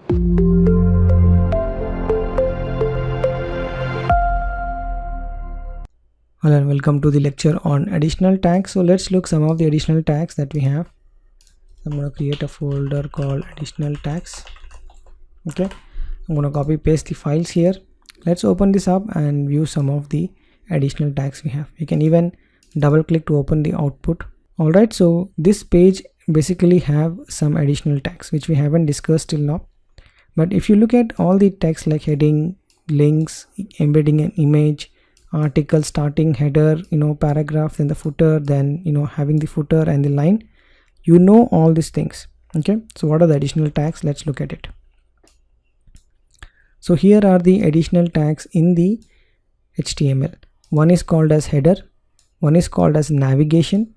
Hello and welcome to the lecture on additional tags. So let's look some of the additional tags that we have. I'm going to create a folder called additional tags. Okay, I'm going to copy paste the files here. Let's open this up and view some of the additional tags we have. You can even double click to open the output. Alright, so this page basically have some additional tags which we haven't discussed till now. But if you look at all the tags like heading, links, embedding an image, article, starting, header, paragraph, then the footer, then having the footer and the line, all these things. Okay, so what are the additional tags? Let's look at it. So here are the additional tags in the HTML. One is called as header, one is called as navigation,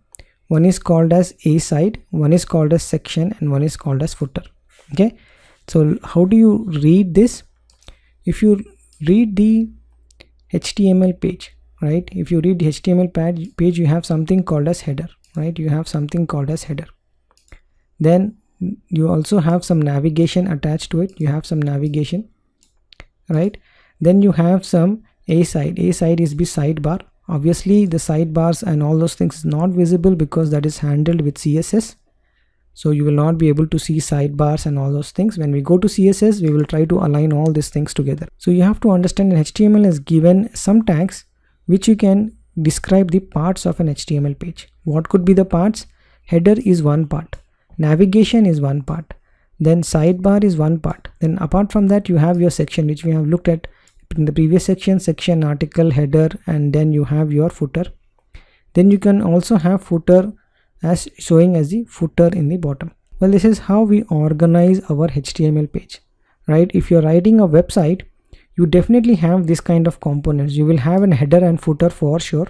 one is called as a side, one is called as section, and one is called as footer. Okay, so how do you read this? If you read the HTML page, right? If you read the HTML page, you have something called as header, right? You have something called as header. Then you also have some navigation attached to it. You have some navigation, right? Then you have some a side. A side is the sidebar. Obviously, the sidebars and all those things is not visible because that is handled with CSS. So you will not be able to see sidebars and all those things. When we go to CSS, we will try to align all these things together. So you have to understand that HTML is given some tags which you can describe the parts of an HTML page. What could be the parts? Header is one part, navigation is one part, then sidebar is one part. Then apart from that, you have your section which we have looked at in the previous section, article, header, and then you have your footer. Then you can also have footer as showing as the footer in the bottom. Well, this is how we organize our HTML page, right? If you're writing a website, you definitely have this kind of components. You will have an header and footer for sure,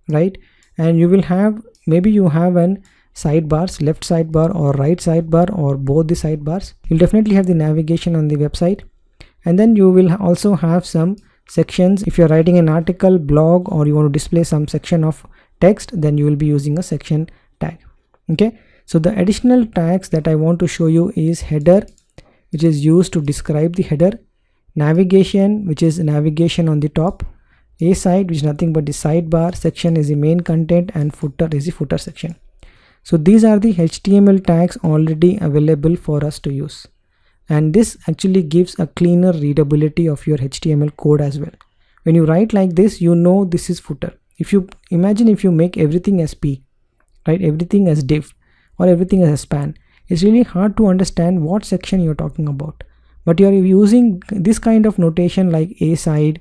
right? And you will have, maybe you have an sidebars, left sidebar or right sidebar or both the sidebars. You'll definitely have the navigation on the website. And then you will also have some sections. If you're writing an article, blog, or you want to display some section of text, then you will be using a section tag. Okay, so the additional tags that I want to show you is header, which is used to describe the header, navigation, which is navigation on the top, a side, which is nothing but the sidebar, section is the main content, and footer is the footer section. So these are the HTML tags already available for us to use, and this actually gives a cleaner readability of your HTML code as well. When you write like this, this is footer. If you imagine, if you make everything as p, right, everything as div or everything as a span, it's really hard to understand what section you're talking about. But you're using this kind of notation like a side,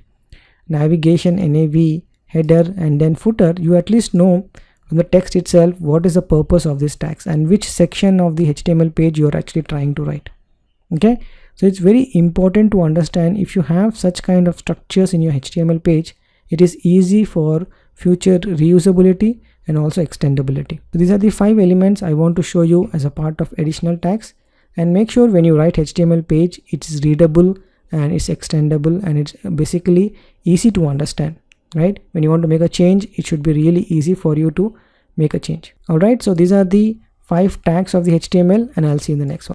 navigation, nav, header, and then footer, you at least know from the text itself what is the purpose of these tags and which section of the HTML page you're actually trying to write. Okay, so it's very important to understand. If you have such kind of structures in your HTML page, it is easy for future reusability and also extendability. So these are the 5 elements I want to show you as a part of additional tags. And make sure when you write HTML page, it is readable and it's extendable and it's basically easy to understand, right? When you want to make a change, it should be really easy for you to make a change. Alright, so these are the 5 tags of the HTML, and I'll see you in the next one.